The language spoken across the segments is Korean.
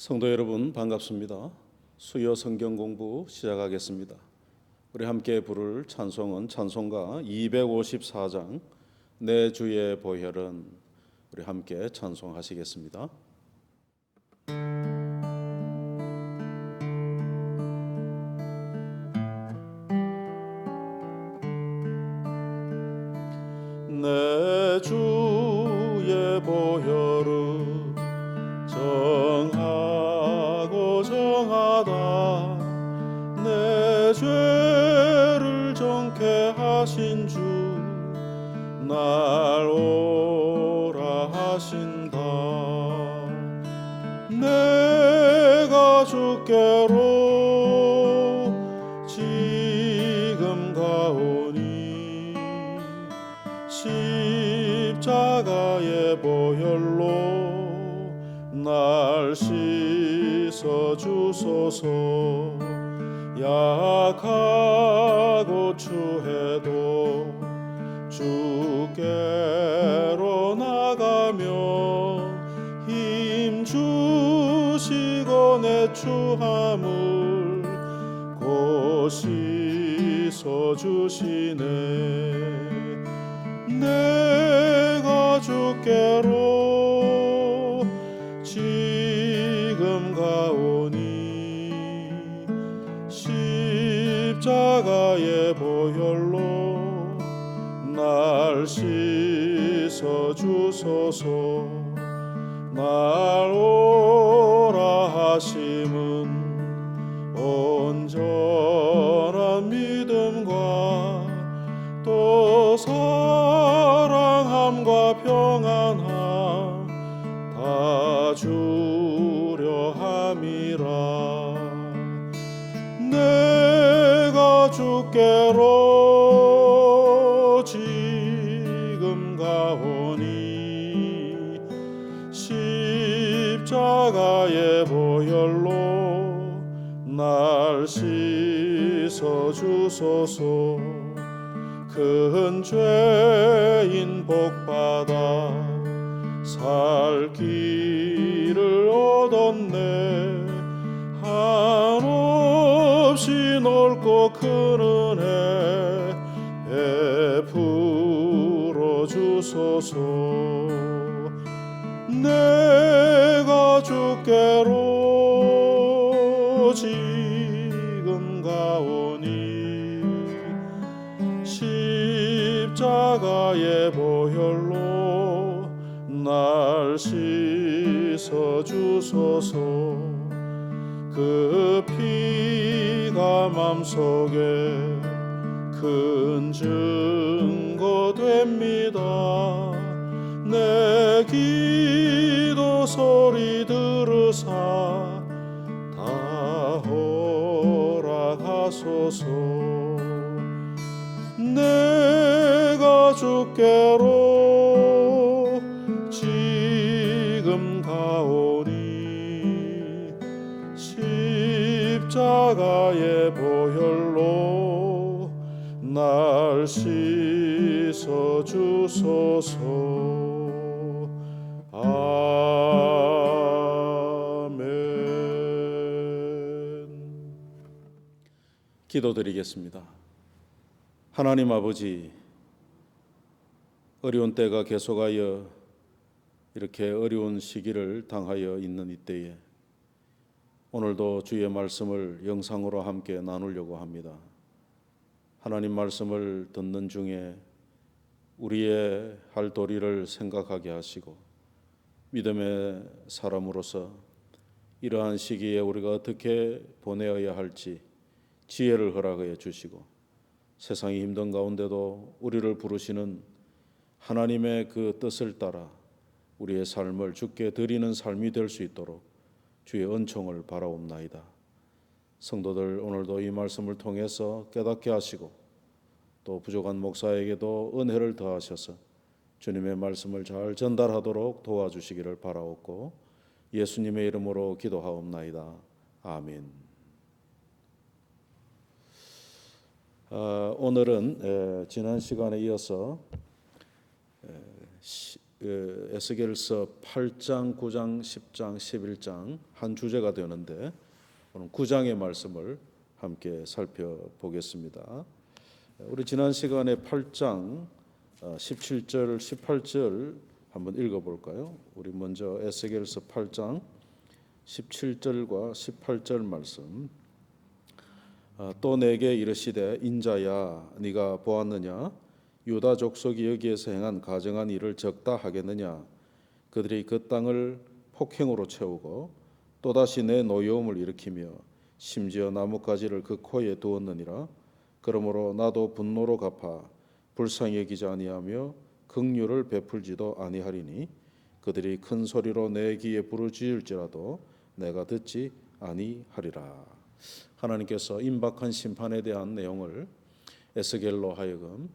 성도 여러분 반갑습니다. 수요 성경 공부 시작하겠습니다. 우리 함께 부를 찬송은 찬송가 254장 내 주의 보혈은. 우리 함께 찬송하시겠습니다. 내 주의 보혈은 정하고 정하다. 내 죄를 정케 하신 주 날 오라 하신다. 내가 주께로 지금 가오니 십자가의 보혈로 날 씻어 주소서. 약하고 추해도 주께로 나가며 힘 주시고 내 추함을 곧 씻어 주시네. 내가 주께로 지금 가오니 십자가의 보혈로 날 씻어 주소서. 날 오라 하심은 온전한 믿음과 또 사랑함과 평안함 다 주려 함이라. 내가 주께로 지금 가오니 십자가의 보혈로 날 씻어 주소서. 큰 죄인 복받아 살 길을 얻었네. 한없이 넓고 큰 은혜 베풀어 주소서. 내가 주께로 지금 가오니 십자가의 보혈로 날 씻어 주소서. 그 피가 맘속에 큰 증거 됩니다. 내 기도 소리 들으사 다 허락하소서. 내가 주께로 지금 가오니 십자가의 보혈로 날 씻어 주소서. 아멘. 기도드리겠습니다. 하나님 아버지, 어려운 때가 계속하여 이렇게 어려운 시기를 당하여 있는 이때에 오늘도 주의 말씀을 영상으로 함께 나누려고 합니다. 하나님 말씀을 듣는 중에 우리의 할 도리를 생각하게 하시고 믿음의 사람으로서 이러한 시기에 우리가 어떻게 보내어야 할지 지혜를 허락하여 주시고 세상이 힘든 가운데도 우리를 부르시는 하나님의 그 뜻을 따라 우리의 삶을 주께 드리는 삶이 될 수 있도록 주의 은총을 바라옵나이다. 성도들 오늘도 이 말씀을 통해서 깨닫게 하시고 또 부족한 목사에게도 은혜를 더하셔서 주님의 말씀을 잘 전달하도록 도와주시기를 바라옵고 예수님의 이름으로 기도하옵나이다. 아멘. 오늘은 지난 시간에 이어서 에스겔서 8장, 9장, 10장, 11장 한 주제가 되는데 오늘 9장의 말씀을 함께 살펴보겠습니다. 우리 지난 시간에 8장 17절, 18절 한번 읽어볼까요? 우리 먼저 에스겔서 8장 17절과 18절 말씀. 또 내게 이르시되 인자야 네가 보았느냐? 유다 족속이 여기에서 행한 가증한 일을 적다 하겠느냐? 그들이 그 땅을 폭행으로 채우고 또다시 내 노여움을 일으키며 심지어 나뭇가지를 그 코에 두었느니라. 그러므로 나도 분노로 갚아 불쌍히 여기지 아니하며 긍휼을 베풀지도 아니하리니 그들이 큰 소리로 내 귀에 부르짖을지라도 내가 듣지 아니하리라. 하나님께서 임박한 심판에 대한 내용을 에스겔로 하여금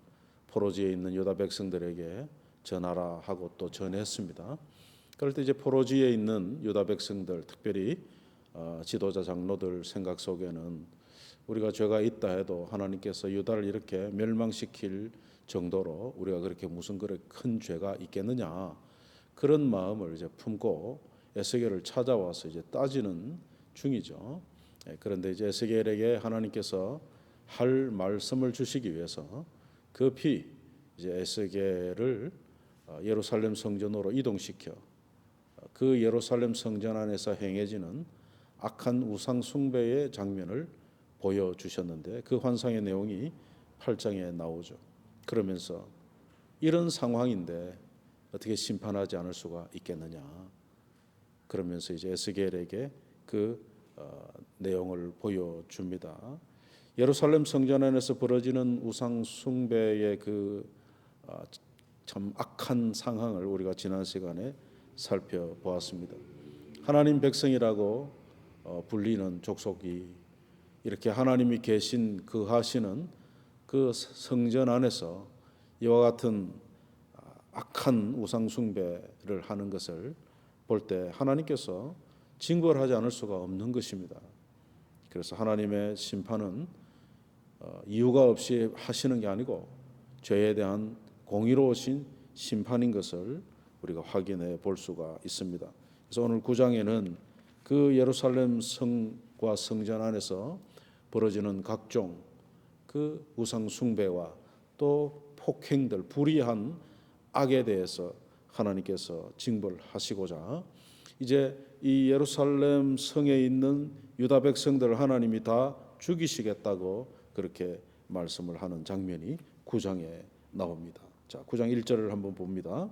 포로지에 있는 유다 백성들에게 전하라 하고 또 전했습니다. 그럴 때 이제 포로지에 있는 유다 백성들, 특별히 지도자 장로들 생각 속에는 우리가 죄가 있다 해도 하나님께서 유다를 이렇게 멸망시킬 정도로 우리가 그렇게 무슨 그렇게 큰 죄가 있겠느냐, 그런 마음을 이제 품고 에스겔을 찾아와서 이제 따지는 중이죠. 그런데 이제 에스겔에게 하나님께서 할 말씀을 주시기 위해서 급히 이제 에스겔을 예루살렘 성전으로 이동시켜 그 예루살렘 성전 안에서 행해지는 악한 우상 숭배의 장면을 보여주셨는데 그 환상의 내용이 8장에 나오죠. 그러면서 이런 상황인데 어떻게 심판하지 않을 수가 있겠느냐, 그러면서 이제 에스겔에게 그 내용을 보여줍니다. 예루살렘 성전 안에서 벌어지는 우상 숭배의 그 참 악한 상황을 우리가 지난 시간에 살펴보았습니다. 하나님 백성이라고 불리는 족속이 이렇게 하나님이 계신 거하시는 그 성전 안에서 이와 같은 악한 우상 숭배를 하는 것을 볼 때 하나님께서 징벌하지 않을 수가 없는 것입니다. 그래서 하나님의 심판은 이유가 없이 하시는 게 아니고 죄에 대한 공의로우신 심판인 것을 우리가 확인해 볼 수가 있습니다. 그래서 오늘 9장에는 그 예루살렘 성과 성전 안에서 벌어지는 각종 그 우상 숭배와 또 폭행들, 불의한 악에 대해서 하나님께서 징벌하시고자 이제 이 예루살렘 성에 있는 유다 백성들을 하나님이 다 죽이시겠다고 그렇게 말씀을 하는 장면이 9장에 나옵니다. 자, 9장 1절을 한번 봅니다.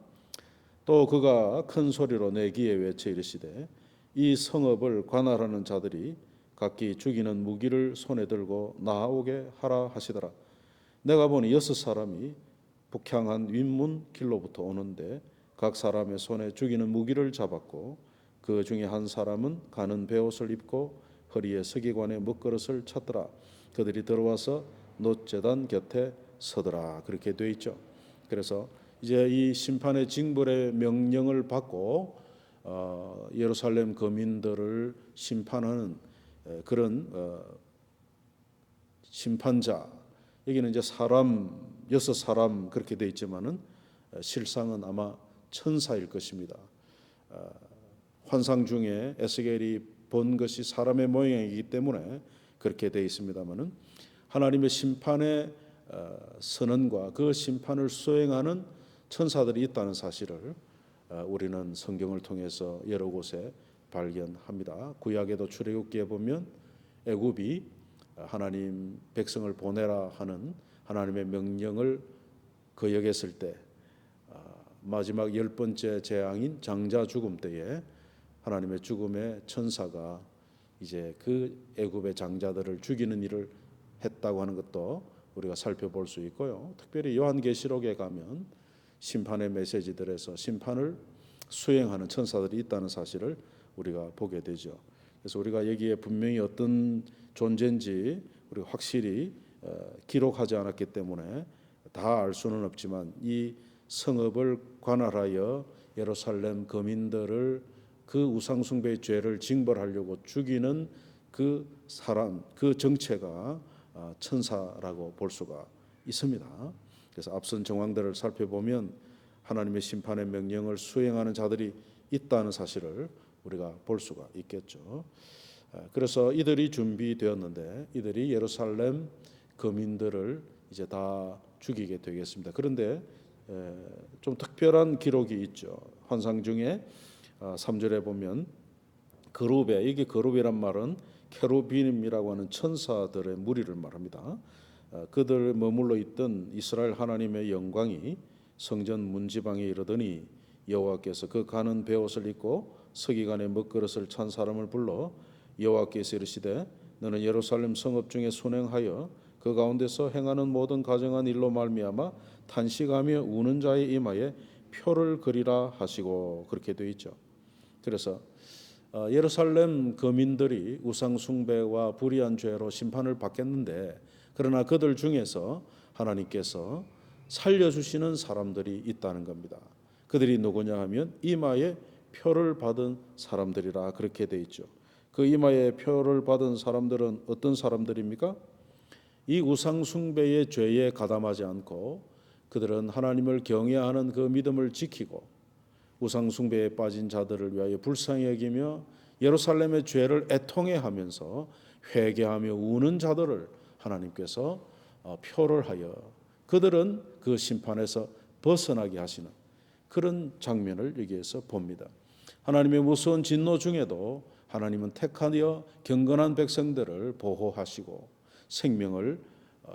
또 그가 큰 소리로 내 귀에 외쳐 이르시되 이 성읍을 관할하는 자들이 각기 죽이는 무기를 손에 들고 나오게 하라 하시더라. 내가 보니 6사람이 북향한 윗문 길로부터 오는데 각 사람의 손에 죽이는 무기를 잡았고 그 중에 한 사람은 가는 베옷을 입고 허리에 서기관의 먹그릇을 찼더라. 그들이 들어와서 놋제단 곁에 서더라. 그렇게 돼 있죠. 그래서 이제 이 심판의 징벌의 명령을 받고 예루살렘 거민들을 심판하는 그런 심판자, 여기는 이제 사람 6사람 그렇게 돼 있지만은 실상은 아마 천사일 것입니다. 환상 중에 에스겔이 본 것이 사람의 모양이기 때문에 그렇게 돼 있습니다만은 하나님의 심판의 선언과 그 심판을 수행하는 천사들이 있다는 사실을 우리는 성경을 통해서 여러 곳에 발견합니다. 구약에도 출애굽기에 보면 애굽이 하나님 백성을 보내라 하는 하나님의 명령을 거역했을 때 마지막 10번째 재앙인 장자 죽음 때에 하나님의 죽음의 천사가 이제 그 애굽의 장자들을 죽이는 일을 했다고 하는 것도 우리가 살펴볼 수 있고요. 특별히 요한계시록에 가면 심판의 메시지들에서 심판을 수행하는 천사들이 있다는 사실을 우리가 보게 되죠. 그래서 우리가 여기에 분명히 어떤 존재인지 우리가 확실히 기록하지 않았기 때문에 다 알 수는 없지만 이 성읍을 관할하여 예루살렘 거민들을 그 우상숭배의 죄를 징벌하려고 죽이는 그 사람, 그 정체가 천사라고 볼 수가 있습니다. 그래서 앞선 정황들을 살펴보면 하나님의 심판의 명령을 수행하는 자들이 있다는 사실을 우리가 볼 수가 있겠죠. 그래서 이들이 준비되었는데 이들이 예루살렘 거민들을 이제 다 죽이게 되겠습니다. 그런데 좀 특별한 기록이 있죠. 환상 중에 3절에 보면 그룹에, 이게 그룹이란 말은 케루빔이라고 하는 천사들의 무리를 말합니다. 그들 머물러 있던 이스라엘 하나님의 영광이 성전 문지방에 이르더니 여호와께서 그 가는 베옷을 입고 서기관의 먹그릇을 찬 사람을 불러 여호와께서 이르시되 너는 예루살렘 성읍 중에 순행하여 그 가운데서 행하는 모든 가정한 일로 말미암아 탄식하며 우는 자의 이마에 표를 그리라 하시고, 그렇게 되어 있죠. 그래서 예루살렘 거민들이 우상 숭배와 불의한 죄로 심판을 받겠는데, 그러나 그들 중에서 하나님께서 살려주시는 사람들이 있다는 겁니다. 그들이 누구냐 하면 이마에 표를 받은 사람들이라 그렇게 되어 있죠. 그 이마에 표를 받은 사람들은 어떤 사람들입니까? 이 우상 숭배의 죄에 가담하지 않고 그들은 하나님을 경외하는 그 믿음을 지키고 우상 숭배에 빠진 자들을 위하여 불쌍히 여기며 예루살렘의 죄를 애통해하면서 회개하며 우는 자들을 하나님께서 표를 하여 그들은 그 심판에서 벗어나게 하시는 그런 장면을 여기에서 봅니다. 하나님의 무서운 진노 중에도 하나님은 택하여 경건한 백성들을 보호하시고 생명을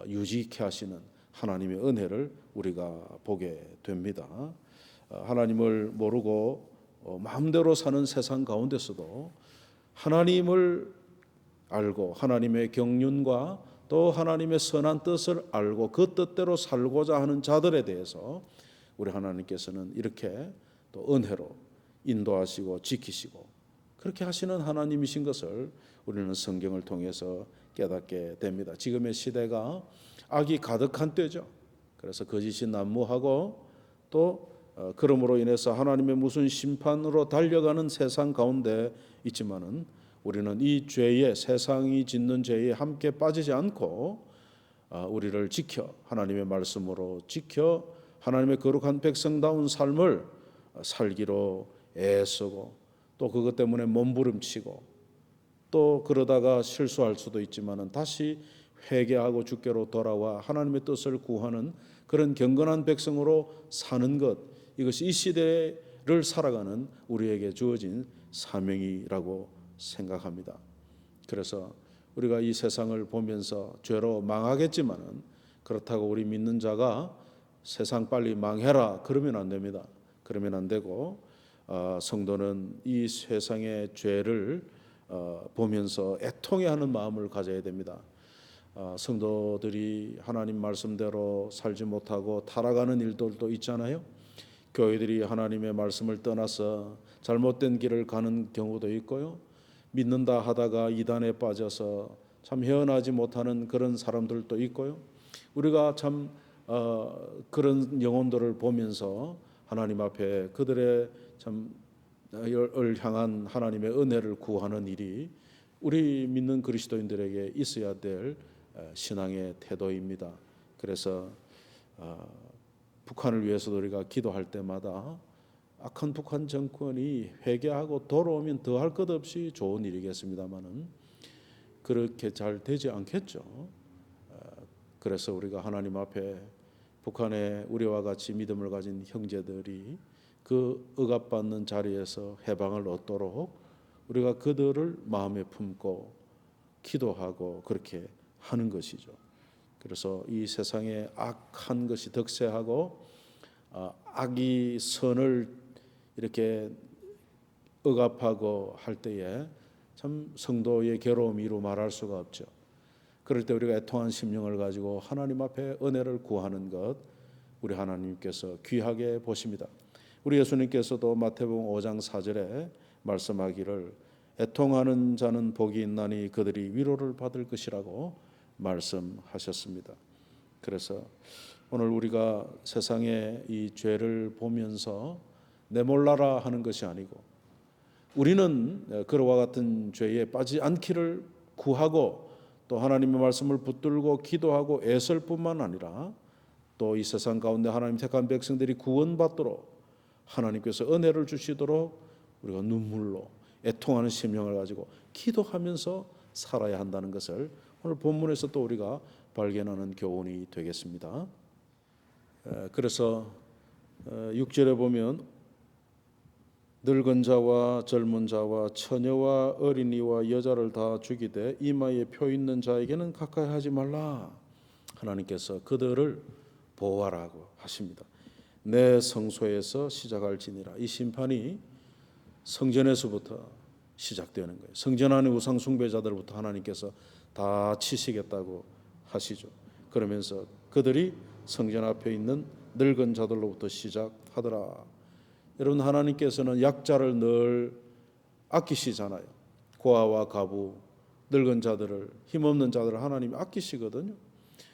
유지케 하시는 하나님의 은혜를 우리가 보게 됩니다. 하나님을 모르고 마음대로 사는 세상 가운데서도 하나님을 알고 하나님의 경륜과 또 하나님의 선한 뜻을 알고 그 뜻대로 살고자 하는 자들에 대해서 우리 하나님께서는 이렇게 또 은혜로 인도하시고 지키시고 그렇게 하시는 하나님이신 것을 우리는 성경을 통해서 깨닫게 됩니다. 지금의 시대가 악이 가득한 때죠. 그래서 거짓이 난무하고 또 그러므로 인해서 하나님의 무슨 심판으로 달려가는 세상 가운데 있지만은 우리는 이 죄에, 세상이 짓는 죄에 함께 빠지지 않고 우리를 지켜 하나님의 말씀으로 지켜 하나님의 거룩한 백성다운 삶을 살기로 애쓰고 또 그것 때문에 몸부림치고 또 그러다가 실수할 수도 있지만은 다시 회개하고 주께로 돌아와 하나님의 뜻을 구하는 그런 경건한 백성으로 사는 것, 이것이 이 시대를 살아가는 우리에게 주어진 사명이라고 생각합니다. 그래서 우리가 이 세상을 보면서 죄로 망하겠지만은 그렇다고 우리 믿는 자가 세상 빨리 망해라 그러면 안 됩니다. 그러면 안 되고 성도는 이 세상의 죄를 보면서 애통해하는 마음을 가져야 됩니다. 성도들이 하나님 말씀대로 살지 못하고 타락하는 일들도 있잖아요. 교회들이 하나님의 말씀을 떠나서 잘못된 길을 가는 경우도 있고요. 믿는다 하다가 이단에 빠져서 참 헤어나지 못하는 그런 사람들도 있고요. 우리가 참 그런 영혼들을 보면서 하나님 앞에 그들의 참 을 향한 하나님의 은혜를 구하는 일이 우리 믿는 그리스도인들에게 있어야 될 신앙의 태도입니다. 그래서 북한을 위해서도 우리가 기도할 때마다 악한 북한 정권이 회개하고 돌아오면 더할 것 없이 좋은 일이겠습니다만은 그렇게 잘 되지 않겠죠. 그래서 우리가 하나님 앞에 북한의 우리와 같이 믿음을 가진 형제들이 그 억압받는 자리에서 해방을 얻도록 우리가 그들을 마음에 품고 기도하고 그렇게 하는 것이죠. 그래서 이 세상에 악한 것이 득세하고 악이 선을 이렇게 억압하고 할 때에 참 성도의 괴로움이 이루 말할 수가 없죠. 그럴 때 우리가 애통한 심령을 가지고 하나님 앞에 은혜를 구하는 것 우리 하나님께서 귀하게 보십니다. 우리 예수님께서도 마태복음 5장 4절에 말씀하기를 애통하는 자는 복이 있나니 그들이 위로를 받을 것이라고 말씀하셨습니다. 그래서 오늘 우리가 세상의 이 죄를 보면서 내몰라라 하는 것이 아니고 우리는 그와 같은 죄에 빠지지 않기를 구하고 또 하나님의 말씀을 붙들고 기도하고 애쓸 뿐만 아니라 또 이 세상 가운데 하나님 택한 백성들이 구원받도록 하나님께서 은혜를 주시도록 우리가 눈물로 애통하는 심령을 가지고 기도하면서 살아야 한다는 것을 오늘 본문에서 또 우리가 발견하는 교훈이 되겠습니다. 그래서 6절에 보면 늙은 자와 젊은 자와 처녀와 어린이와 여자를 다 죽이되 이마에 표 있는 자에게는 가까이 하지 말라. 하나님께서 그들을 보호하라고 하십니다. 내 성소에서 시작할지니라. 이 심판이 성전에서부터 시작되는 거예요. 성전 안의 우상 숭배자들부터 하나님께서 다 치시겠다고 하시죠. 그러면서 그들이 성전 앞에 있는 늙은 자들로부터 시작하더라. 여러분, 하나님께서는 약자를 늘 아끼시잖아요. 고아와 가부, 늙은 자들을, 힘없는 자들을 하나님이 아끼시거든요.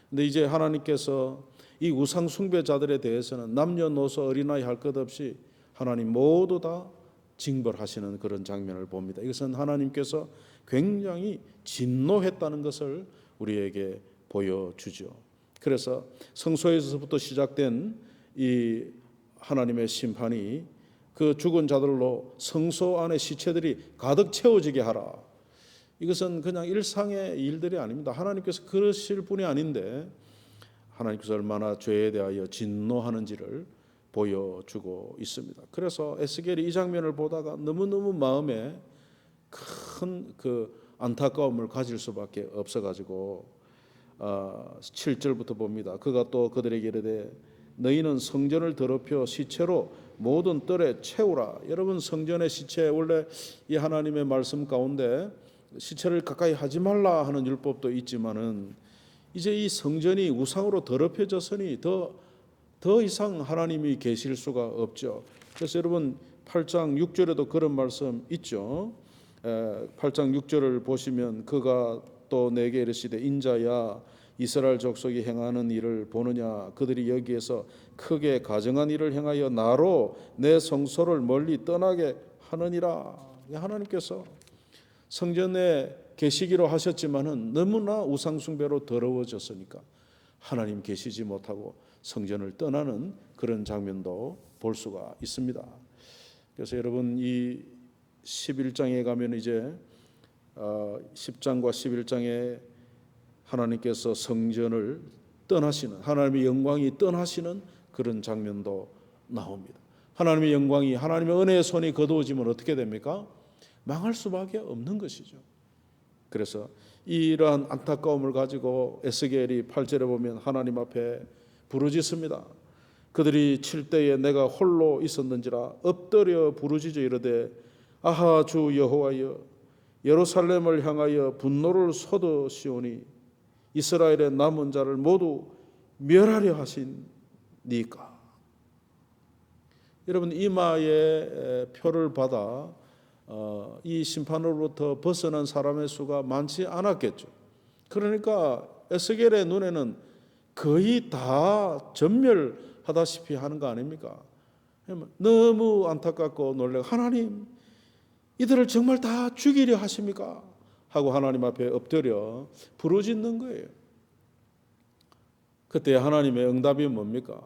근데 이제 하나님께서 이 우상 숭배자들에 대해서는 남녀노소 어린아이 할 것 없이 하나님 모두 다 징벌하시는 그런 장면을 봅니다. 이것은 하나님께서 굉장히 진노했다는 것을 우리에게 보여주죠. 그래서 성소에서부터 시작된 이 하나님의 심판이 그 죽은 자들로 성소 안의 시체들이 가득 채워지게 하라. 이것은 그냥 일상의 일들이 아닙니다. 하나님께서 그러실 분이 아닌데 하나님께서 얼마나 죄에 대하여 진노하는지를 보여주고 있습니다. 그래서 에스겔이 이 장면을 보다가 너무너무 마음에 큰 그 안타까움을 가질 수밖에 없어가지고 7절부터 봅니다. 그가 또 그들에게 이르되 너희는 성전을 더럽혀 시체로 모든 뜰에 채우라. 여러분, 성전의 시체, 원래 이 하나님의 말씀 가운데 시체를 가까이 하지 말라 하는 율법도 있지만은 이제 이 성전이 우상으로 더럽혀졌으니 더 이상 하나님이 계실 수가 없죠. 그래서 여러분 8장 6절에도 그런 말씀 있죠. 8장 6절을 보시면 그가 또 내게 이르시되 인자야 이스라엘 족속이 행하는 일을 보느냐. 그들이 여기에서 크게 가증한 일을 행하여 나로 내 성소를 멀리 떠나게 하느니라. 하나님께서 성전에 계시기로 하셨지만은 너무나 우상 숭배로 더러워졌으니까 하나님 계시지 못하고 성전을 떠나는 그런 장면도 볼 수가 있습니다. 그래서 여러분 이 11장에 가면 이제 10장과 11장에 하나님께서 성전을 떠나시는, 하나님의 영광이 떠나시는 그런 장면도 나옵니다. 하나님의 영광이, 하나님의 은혜의 손이 거두어지면 어떻게 됩니까? 망할 수밖에 없는 것이죠. 그래서 이러한 안타까움을 가지고 에스겔이 8절에 보면 하나님 앞에 부르짖습니다. 그들이 칠 때에 내가 홀로 있었는지라 엎드려 부르짖어 이르되 아하 주 여호와여 예루살렘을 향하여 분노를 쏟으시오니 이스라엘의 남은 자를 모두 멸하려 하시니까. 여러분, 이마에 표를 받아 이 심판으로부터 벗어난 사람의 수가 많지 않았겠죠. 그러니까 에스겔의 눈에는 거의 다 전멸하다시피 하는 거 아닙니까? 너무 안타깝고 놀래고 하나님 이들을 정말 다 죽이려 하십니까? 하고 하나님 앞에 엎드려 부르짖는 거예요. 그때 하나님의 응답이 뭡니까?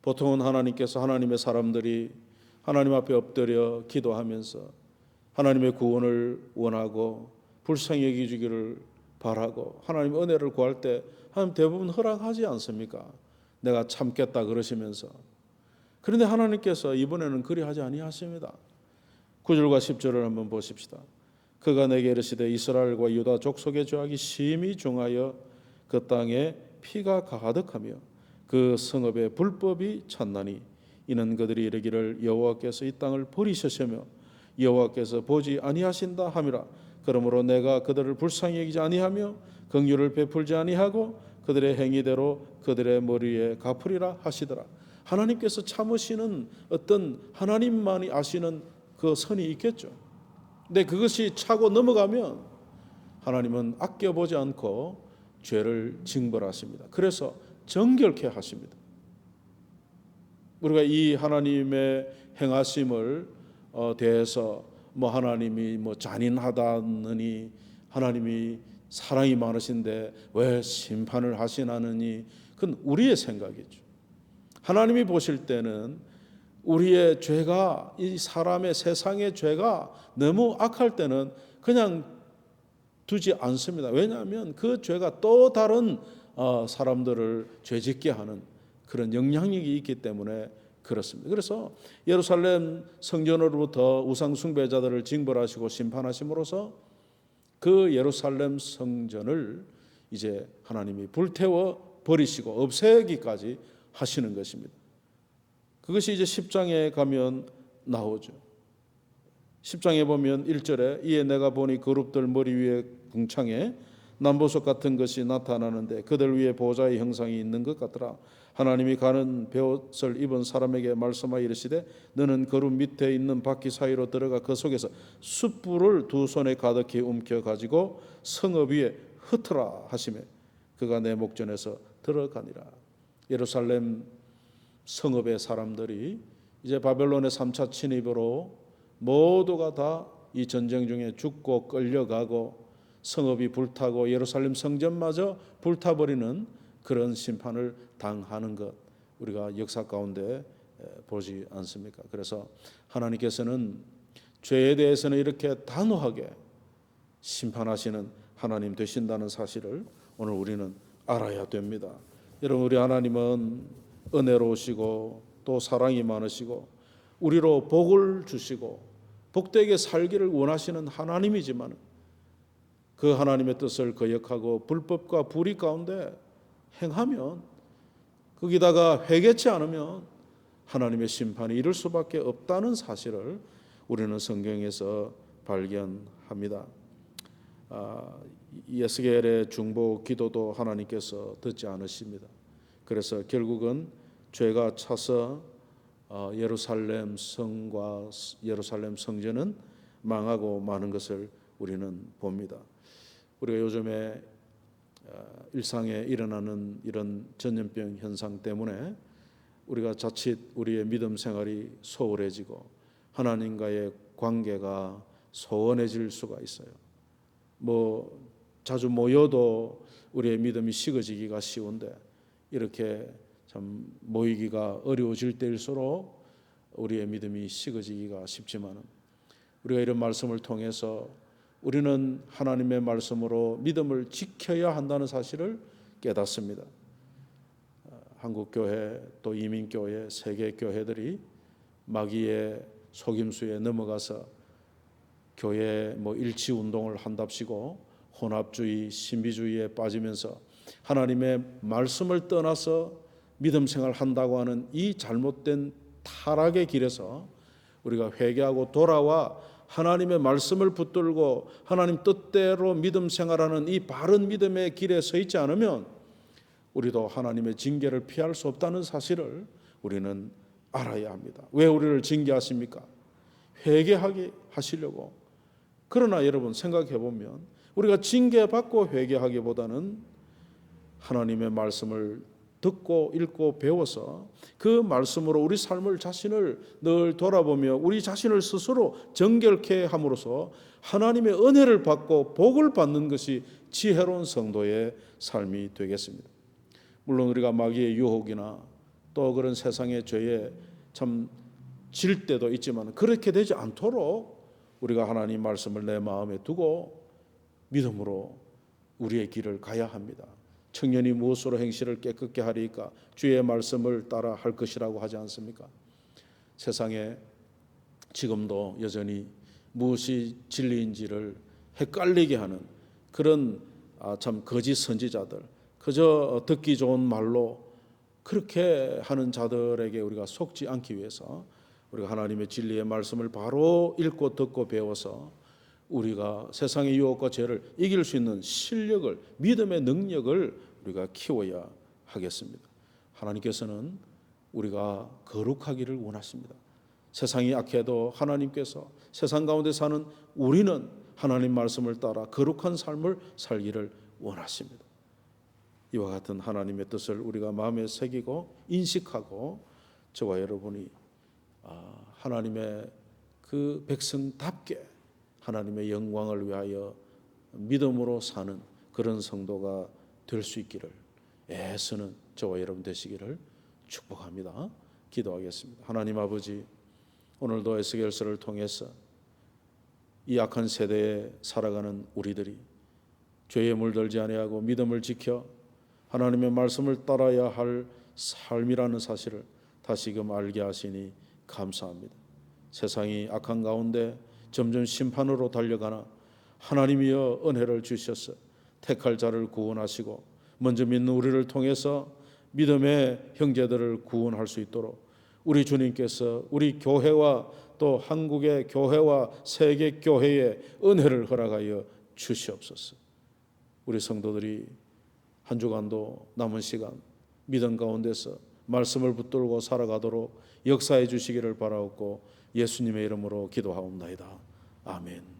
보통은 하나님께서 하나님의 사람들이 하나님 앞에 엎드려 기도하면서 하나님의 구원을 원하고 불쌍히 여기주기를 바라고 하나님 은혜를 구할 때 하나님 대부분 허락하지 않습니까? 내가 참겠다 그러시면서. 그런데 하나님께서 이번에는 그리하지 아니하십니다. 9절과 10절을 한번 보십시다. 그가 내게 이르시되 이스라엘과 유다 족속의 죄악이 심히 중하여 그 땅에 피가 가득하며 그 성읍에 불법이 찼나니 이는 그들이 이르기를 여호와께서 이 땅을 버리셨으며 여호와께서 보지 아니하신다 함이라. 그러므로 내가 그들을 불쌍히 여기지 아니하며 긍휼을 베풀지 아니하고 그들의 행위대로 그들의 머리에 갚으리라 하시더라. 하나님께서 참으시는 어떤 하나님만이 아시는 그 선이 있겠죠. 근데 그것이 차고 넘어가면 하나님은 아껴보지 않고 죄를 징벌하십니다. 그래서 정결케 하십니다. 우리가 이 하나님의 행하심을 대해서 하나님이 잔인하다느니 하나님이 사랑이 많으신데 왜 심판을 하시나느니 그건 우리의 생각이죠. 하나님이 보실 때는 우리의 죄가, 이 사람의 세상의 죄가 너무 악할 때는 그냥 두지 않습니다. 왜냐하면 그 죄가 또 다른 사람들을 죄짓게 하는 그런 영향력이 있기 때문에 그렇습니다. 그래서 예루살렘 성전으로부터 우상 숭배자들을 징벌하시고 심판하심으로써 그 예루살렘 성전을 이제 하나님이 불태워 버리시고 없애기까지 하시는 것입니다. 그것이 이제 10장에 가면 나오죠. 10장에 보면 1절에 이에 내가 보니 그룹들 머리 위에 궁창에 남보석 같은 것이 나타나는데 그들 위에 보좌의 형상이 있는 것 같더라. 하나님이 가는 베옷을 입은 사람에게 말씀하여 이르시되 너는 그룹 밑에 있는 바퀴 사이로 들어가 그 속에서 숯불을 두 손에 가득히 움켜 가지고 성읍 위에 흩으라 하시매 그가 내 목전에서 들어가니라. 예루살렘 성읍의 사람들이 이제 바벨론의 3차 침입으로 모두가 다 이 전쟁 중에 죽고 끌려가고 성읍이 불타고 예루살렘 성전마저 불타버리는 그런 심판을 당하는 것 우리가 역사 가운데 보지 않습니까? 그래서 하나님께서는 죄에 대해서는 이렇게 단호하게 심판하시는 하나님 되신다는 사실을 오늘 우리는 알아야 됩니다. 여러분, 우리 하나님은 은혜로우시고 또 사랑이 많으시고 우리로 복을 주시고 복되게 살기를 원하시는 하나님이지만 그 하나님의 뜻을 거역하고 불법과 불의 가운데 행하면 거기다가 회개치 않으면 하나님의 심판이 이를 수밖에 없다는 사실을 우리는 성경에서 발견합니다. 예스겔의 중보 기도도 하나님께서 듣지 않으십니다. 그래서 결국은 죄가 차서 예루살렘 성과 예루살렘 성전은 망하고 마는 것을 우리는 봅니다. 우리가 요즘에 일상에 일어나는 이런 전염병 현상 때문에 우리가 자칫 우리의 믿음 생활이 소홀해지고 하나님과의 관계가 소원해질 수가 있어요. 자주 모여도 우리의 믿음이 식어지기가 쉬운데 이렇게 참 모이기가 어려워질 때일수록 우리의 믿음이 식어지기가 쉽지만 우리가 이런 말씀을 통해서 우리는 하나님의 말씀으로 믿음을 지켜야 한다는 사실을 깨닫습니다. 한국교회 또 이민교회 세계교회들이 마귀의 속임수에 넘어가서 교회 일치운동을 한답시고 혼합주의, 신비주의에 빠지면서 하나님의 말씀을 떠나서 믿음 생활을 한다고 하는 이 잘못된 타락의 길에서 우리가 회개하고 돌아와 하나님의 말씀을 붙들고 하나님 뜻대로 믿음 생활하는 이 바른 믿음의 길에 서 있지 않으면 우리도 하나님의 징계를 피할 수 없다는 사실을 우리는 알아야 합니다. 왜 우리를 징계하십니까? 회개하게 하시려고. 그러나 여러분 생각해 보면 우리가 징계받고 회개하기보다는 하나님의 말씀을 듣고 읽고 배워서 그 말씀으로 우리 삶을 자신을 늘 돌아보며 우리 자신을 스스로 정결케 함으로써 하나님의 은혜를 받고 복을 받는 것이 지혜로운 성도의 삶이 되겠습니다. 물론 우리가 마귀의 유혹이나 또 그런 세상의 죄에 참 질 때도 있지만 그렇게 되지 않도록 우리가 하나님 말씀을 내 마음에 두고 믿음으로 우리의 길을 가야 합니다. 청년이 무엇으로 행실을 깨끗게 하리까? 주의 말씀을 따라 할 것이라고 하지 않습니까? 세상에 지금도 여전히 무엇이 진리인지를 헷갈리게 하는 그런 참 거짓 선지자들, 그저 듣기 좋은 말로 그렇게 하는 자들에게 우리가 속지 않기 위해서 우리가 하나님의 진리의 말씀을 바로 읽고 듣고 배워서 우리가 세상의 유혹과 죄를 이길 수 있는 실력을, 믿음의 능력을 우리가 키워야 하겠습니다. 하나님께서는 우리가 거룩하기를 원하십니다. 세상이 악해도 하나님께서 세상 가운데 사는 우리는 하나님 말씀을 따라 거룩한 삶을 살기를 원하십니다. 이와 같은 하나님의 뜻을 우리가 마음에 새기고 인식하고 저와 여러분이 하나님의 그 백성답게 하나님의 영광을 위하여 믿음으로 사는 그런 성도가 될 수 있기를 애쓰는 저와 여러분 되시기를 축복합니다. 기도하겠습니다. 하나님 아버지, 오늘도 에스겔서를 통해서 이 악한 세대에 살아가는 우리들이 죄에 물들지 아니하고 믿음을 지켜 하나님의 말씀을 따라야 할 삶이라는 사실을 다시금 알게 하시니 감사합니다. 세상이 악한 가운데 점점 심판으로 달려가나 하나님이여 은혜를 주셔서 택할 자를 구원하시고 먼저 믿는 우리를 통해서 믿음의 형제들을 구원할 수 있도록 우리 주님께서 우리 교회와 또 한국의 교회와 세계 교회에 은혜를 허락하여 주시옵소서. 우리 성도들이 한 주간도 남은 시간 믿음 가운데서 말씀을 붙들고 살아가도록 역사해 주시기를 바라옵고 예수님의 이름으로 기도하옵나이다. 아멘.